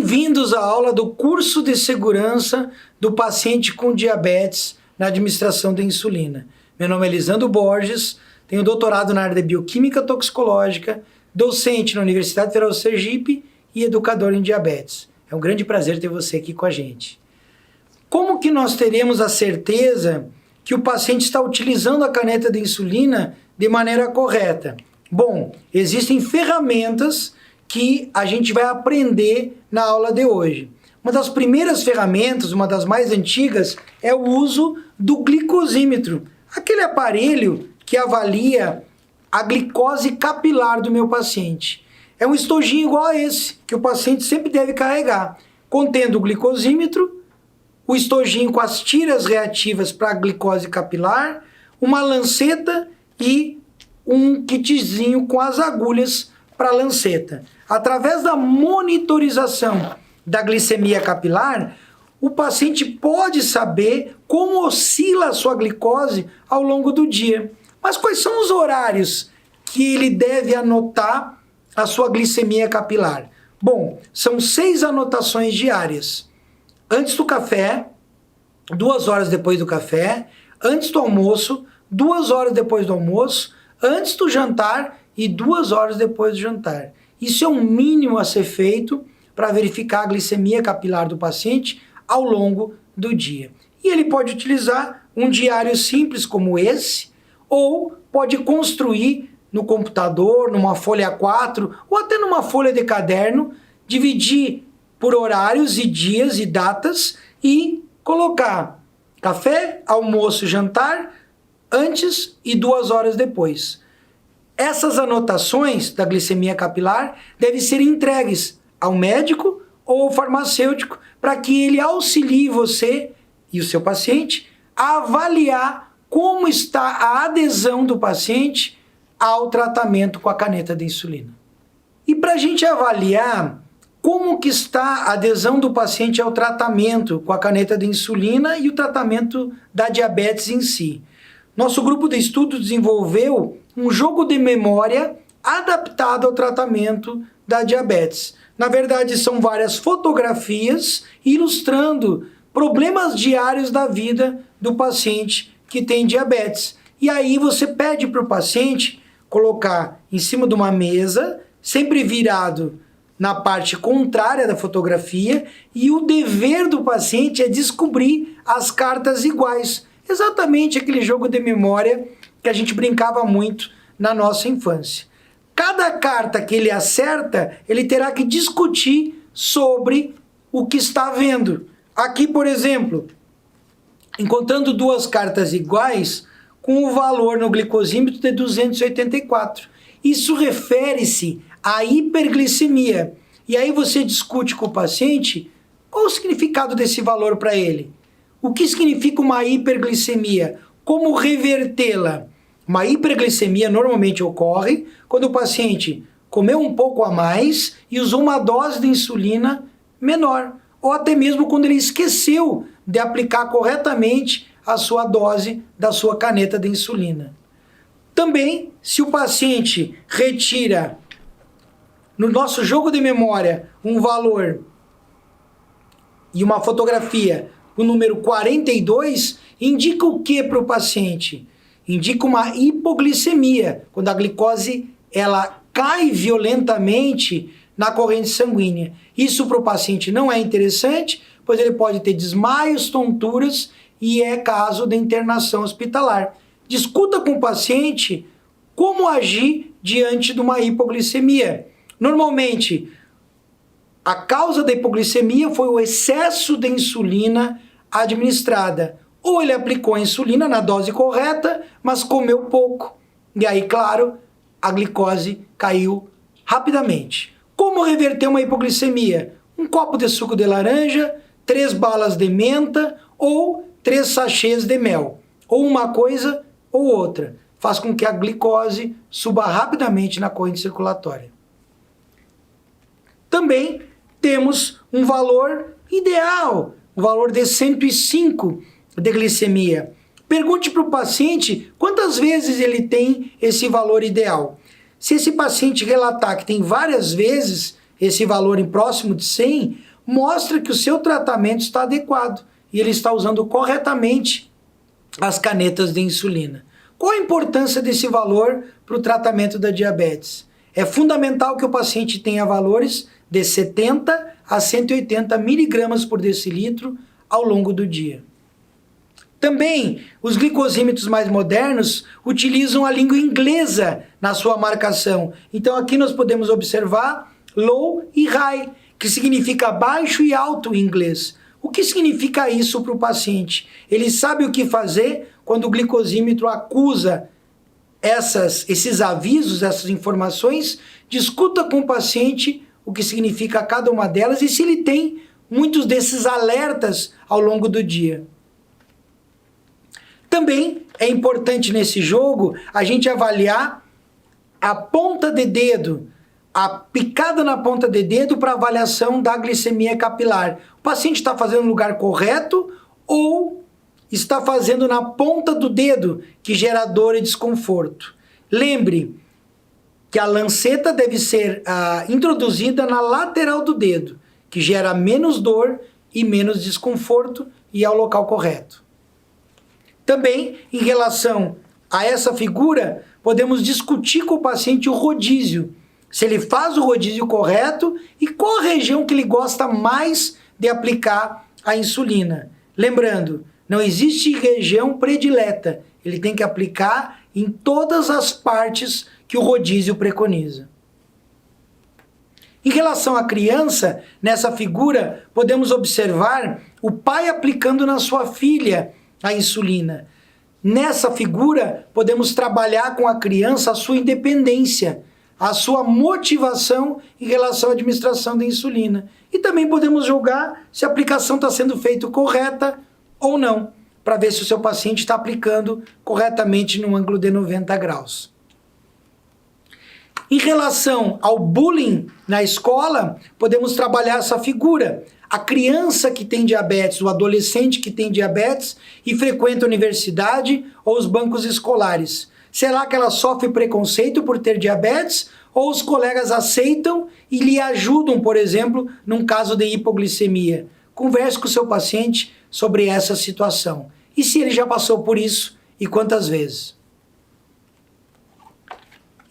Bem-vindos à aula do curso de segurança do paciente com diabetes na administração da insulina. Meu nome é Lisandro Borges, tenho doutorado na área de bioquímica toxicológica, docente na Universidade Federal do Sergipe e educador em diabetes. É um grande prazer ter você aqui com a gente. Como que nós teremos a certeza que o paciente está utilizando a caneta de insulina de maneira correta? Bom, existem ferramentas que a gente vai aprender na aula de hoje. Uma das primeiras ferramentas, uma das mais antigas, é o uso do glicosímetro, aquele aparelho que avalia a glicose capilar do meu paciente. É um estojinho igual a esse, que o paciente sempre deve carregar, contendo o glicosímetro, o estojinho com as tiras reativas para a glicose capilar, uma lanceta e um kitzinho com as agulhas para a lanceta. Através da monitorização da glicemia capilar, o paciente pode saber como oscila a sua glicose ao longo do dia. Mas quais são os horários que ele deve anotar a sua glicemia capilar? Bom, são 6 anotações diárias. Antes do café, 2 horas depois do café, antes do almoço, 2 horas depois do almoço, antes do jantar e 2 horas depois do jantar. Isso é um mínimo a ser feito para verificar a glicemia capilar do paciente ao longo do dia. E ele pode utilizar um diário simples como esse, ou pode construir no computador, numa folha A4, ou até numa folha de caderno, dividir por horários e dias e datas e colocar café, almoço, jantar, antes e 2 horas depois. Essas anotações da glicemia capilar devem ser entregues ao médico ou ao farmacêutico para que ele auxilie você e o seu paciente a avaliar como está a adesão do paciente ao tratamento com a caneta de insulina. E para a gente avaliar como que está a adesão do paciente ao tratamento com a caneta de insulina e o tratamento da diabetes em si, nosso grupo de estudo desenvolveu um jogo de memória adaptado ao tratamento da diabetes. Na verdade, são várias fotografias ilustrando problemas diários da vida do paciente que tem diabetes. E aí você pede para o paciente colocar em cima de uma mesa, sempre virado na parte contrária da fotografia, e o dever do paciente é descobrir as cartas iguais. Exatamente aquele jogo de memória que a gente brincava muito na nossa infância. Cada carta que ele acerta, ele terá que discutir sobre o que está vendo. Aqui, por exemplo, encontrando 2 cartas iguais com o valor no glicosímetro de 284. Isso refere-se à hiperglicemia. E aí você discute com o paciente qual o significado desse valor para ele. O que significa uma hiperglicemia? Como revertê-la? Uma hiperglicemia normalmente ocorre quando o paciente comeu um pouco a mais e usou uma dose de insulina menor, ou até mesmo quando ele esqueceu de aplicar corretamente a sua dose da sua caneta de insulina. Também, se o paciente retira no nosso jogo de memória um valor e uma fotografia, o número 42, indica o que para o paciente? Indica uma hipoglicemia, quando a glicose ela cai violentamente na corrente sanguínea. Isso para o paciente não é interessante, pois ele pode ter desmaios, tonturas e é caso de internação hospitalar. Discuta com o paciente como agir diante de uma hipoglicemia. Normalmente, a causa da hipoglicemia foi o excesso de insulina administrada. Ou ele aplicou a insulina na dose correta, mas comeu pouco. E aí, claro, a glicose caiu rapidamente. Como reverter uma hipoglicemia? Um copo de suco de laranja, 3 balas de menta ou 3 sachês de mel. Ou uma coisa ou outra. Faz com que a glicose suba rapidamente na corrente circulatória. Também temos um valor ideal, um valor de 105 de glicemia. Pergunte para o paciente quantas vezes ele tem esse valor ideal. Se esse paciente relatar que tem várias vezes esse valor em próximo de 100, mostra que o seu tratamento está adequado e ele está usando corretamente as canetas de insulina. Qual a importância desse valor para o tratamento da diabetes? É fundamental que o paciente tenha valores de 70 a 180 miligramas por decilitro ao longo do dia. Também, os glicosímetros mais modernos utilizam a língua inglesa na sua marcação. Então aqui nós podemos observar low e high, que significa baixo e alto em inglês. O que significa isso para o paciente? Ele sabe o que fazer quando o glicosímetro acusa esses avisos, essas informações, discuta com o paciente o que significa cada uma delas e se ele tem muitos desses alertas ao longo do dia. Também é importante nesse jogo a gente avaliar a ponta de dedo, a picada na ponta de dedo para avaliação da glicemia capilar. O paciente está fazendo no lugar correto ou está fazendo na ponta do dedo, que gera dor e desconforto. Lembre que a lanceta deve ser introduzida na lateral do dedo, que gera menos dor e menos desconforto e é o local correto. Também, em relação a essa figura, podemos discutir com o paciente o rodízio, se ele faz o rodízio correto e qual a região que ele gosta mais de aplicar a insulina. Lembrando, não existe região predileta, ele tem que aplicar em todas as partes que o rodízio preconiza. Em relação à criança, nessa figura, podemos observar o pai aplicando na sua filha a insulina. Nessa figura, podemos trabalhar com a criança a sua independência, a sua motivação em relação à administração da insulina. E também podemos julgar se a aplicação está sendo feita correta ou não, para ver se o seu paciente está aplicando corretamente no ângulo de 90 graus. Em relação ao bullying na escola, podemos trabalhar essa figura. A criança que tem diabetes, o adolescente que tem diabetes e frequenta a universidade ou os bancos escolares. Será que ela sofre preconceito por ter diabetes? Ou os colegas aceitam e lhe ajudam, por exemplo, num caso de hipoglicemia? Converse com o seu paciente sobre essa situação. E se ele já passou por isso e quantas vezes?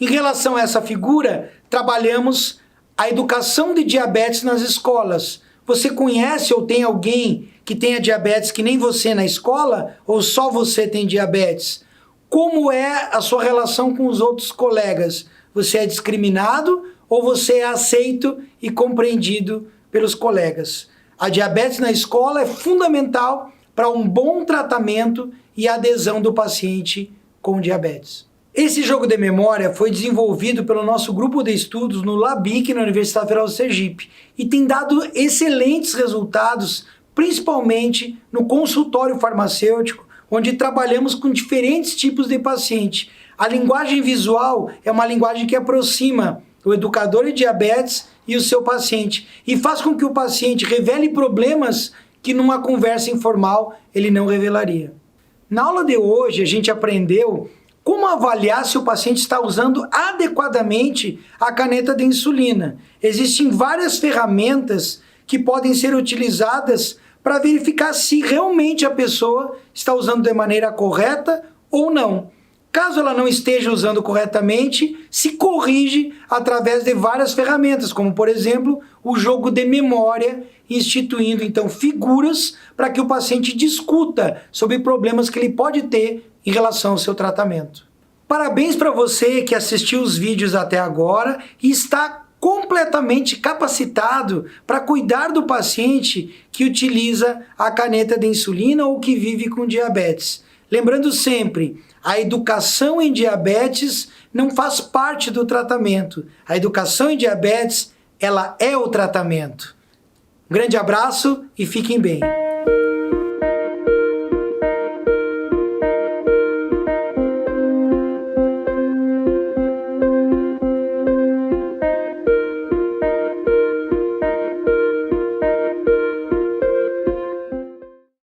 Em relação a essa figura, trabalhamos a educação de diabetes nas escolas. Você conhece ou tem alguém que tenha diabetes que nem você na escola? Ou só você tem diabetes? Como é a sua relação com os outros colegas? Você é discriminado ou você é aceito e compreendido pelos colegas? A diabetes na escola é fundamental para um bom tratamento e adesão do paciente com diabetes. Esse jogo de memória foi desenvolvido pelo nosso grupo de estudos no LABIC, na Universidade Federal do Sergipe, e tem dado excelentes resultados, principalmente no consultório farmacêutico, onde trabalhamos com diferentes tipos de paciente. A linguagem visual é uma linguagem que aproxima o educador de diabetes e o seu paciente, e faz com que o paciente revele problemas que numa conversa informal ele não revelaria. Na aula de hoje a gente aprendeu como avaliar se o paciente está usando adequadamente a caneta de insulina. Existem várias ferramentas que podem ser utilizadas para verificar se realmente a pessoa está usando de maneira correta ou não. Caso ela não esteja usando corretamente, se corrige através de várias ferramentas, como por exemplo, o jogo de memória, instituindo então figuras para que o paciente discuta sobre problemas que ele pode ter em relação ao seu tratamento. Parabéns para você que assistiu os vídeos até agora e está completamente capacitado para cuidar do paciente que utiliza a caneta de insulina ou que vive com diabetes. Lembrando sempre, a educação em diabetes não faz parte do tratamento. A educação em diabetes, ela é o tratamento. Um grande abraço e fiquem bem.